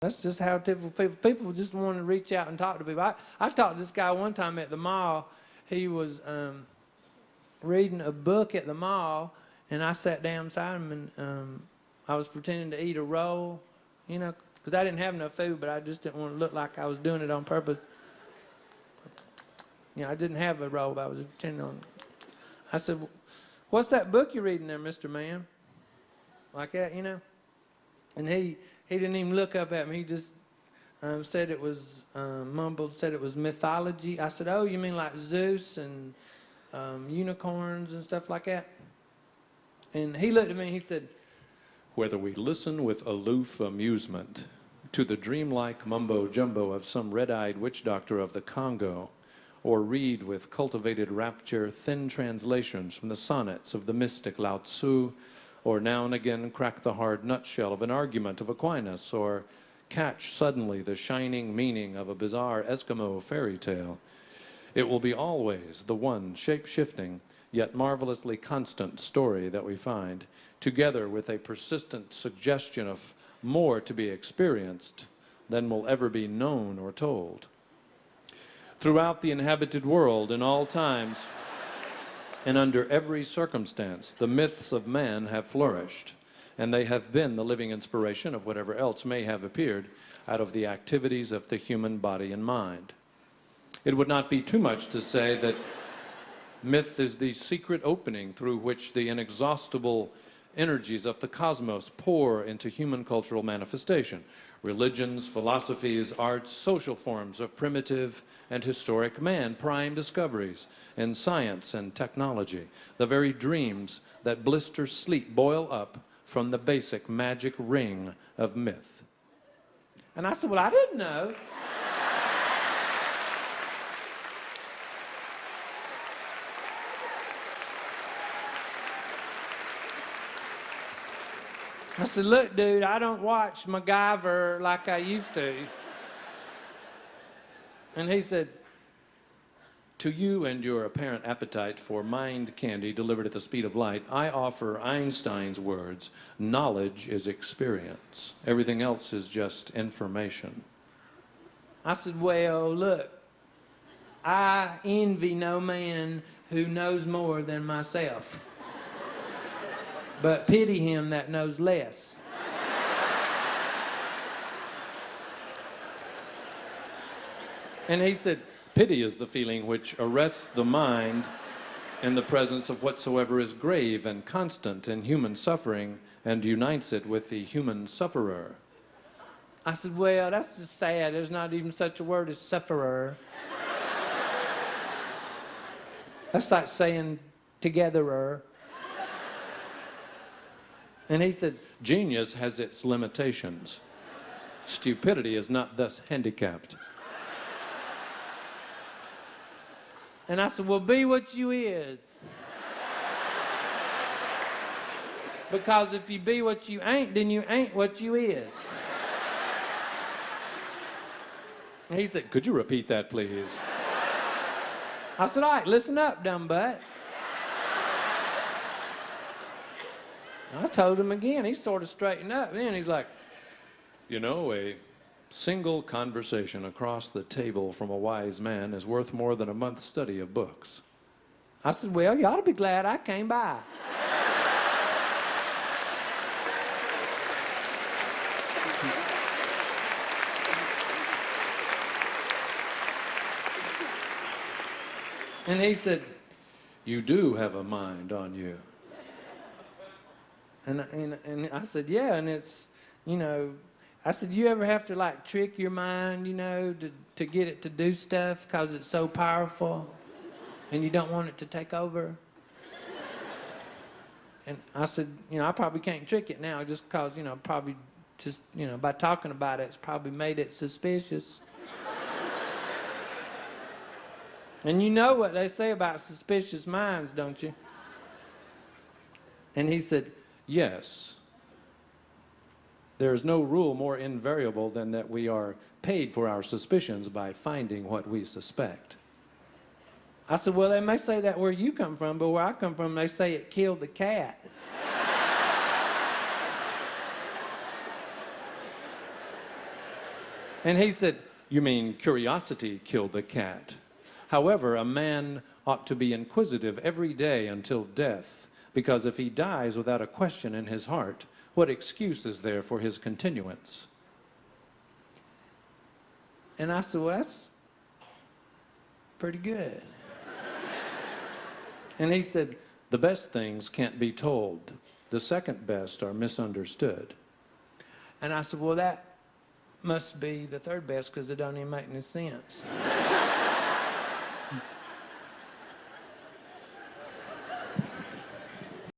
That's just how typical people just want to reach out and talk to people. I talked to this guy one time at the mall. He was reading a book at the mall, and I sat down beside him, and I was pretending to eat a roll, you know, because I didn't have enough food, but I just didn't want to look like I was doing it on purpose. You know, I didn't have a roll, but I was pretending on. I said, "What's that book you're reading there, Mr. Man?" Like that, you know. And he didn't even look up at me. He just said it was, mumbled, said it was mythology. I said, "Oh, you mean like Zeus and unicorns and stuff like that?" And he looked at me and he said, "Whether we listen with aloof amusement to the dreamlike mumbo-jumbo of some red-eyed witch doctor of the Congo, or read with cultivated rapture thin translations from the sonnets of the mystic Lao Tzu, or now and again crack the hard nutshell of an argument of Aquinas, or catch suddenly the shining meaning of a bizarre Eskimo fairy tale, it will be always the one shape-shifting, yet marvelously constant story that we find, together with a persistent suggestion of more to be experienced than will ever be known or told. Throughout the inhabited world, in all times, and under every circumstance, the myths of man have flourished, and they have been the living inspiration of whatever else may have appeared out of the activities of the human body and mind. It would not be too much to say that myth is the secret opening through which the inexhaustible energies of the cosmos pour into human cultural manifestation. Religions, philosophies, arts, social forms of primitive and historic man, prime discoveries in science and technology. The very dreams that blister sleep boil up from the basic magic ring of myth. And I said, "Well, I didn't know." I said, "Look, dude, I don't watch MacGyver like I used to." And he said, "To you and your apparent appetite for mind candy delivered at the speed of light, I offer Einstein's words, knowledge is experience. Everything else is just information." I said, "Well, look, I envy no man who knows more than myself, but pity him that knows less." And he said, "Pity is the feeling which arrests the mind in the presence of whatsoever is grave and constant in human suffering and unites it with the human sufferer." I said, "Well, that's just sad. There's not even such a word as sufferer. That's like saying togetherer." And he said, "Genius has its limitations. Stupidity is not thus handicapped." And I said, "Well, be what you is. Because if you be what you ain't, then you ain't what you is." And he said, "Could you repeat that, please?" I said, "All right, listen up, dumb butt." I told him again. He sort of straightened up. Then he's like, "You know, a single conversation across the table from a wise man is worth more than a month's study of books." I said, "Well, you ought to be glad I came by." And he said, "You do have a mind on you." And I said, "Yeah, and it's, you know," I said, "You ever have to like trick your mind, you know, to get it to do stuff because it's so powerful and you don't want it to take over?" And I said, "You know, I probably can't trick it now just because, you know, probably just, you know, by talking about it, it's probably made it suspicious." And you know what they say about suspicious minds, don't you? And he said, "Yes. There is no rule more invariable than that we are paid for our suspicions by finding what we suspect." I said, "Well, they may say that where you come from, but where I come from, they say it killed the cat." And he said, you mean curiosity killed the cat. However, a man ought to be inquisitive every day until death, because if he dies without a question in his heart, what excuse is there for his continuance? And I said, well, that's pretty good. And he said, the best things can't be told. The second best are misunderstood. And I said, well, that must be the third best because it don't even make any sense.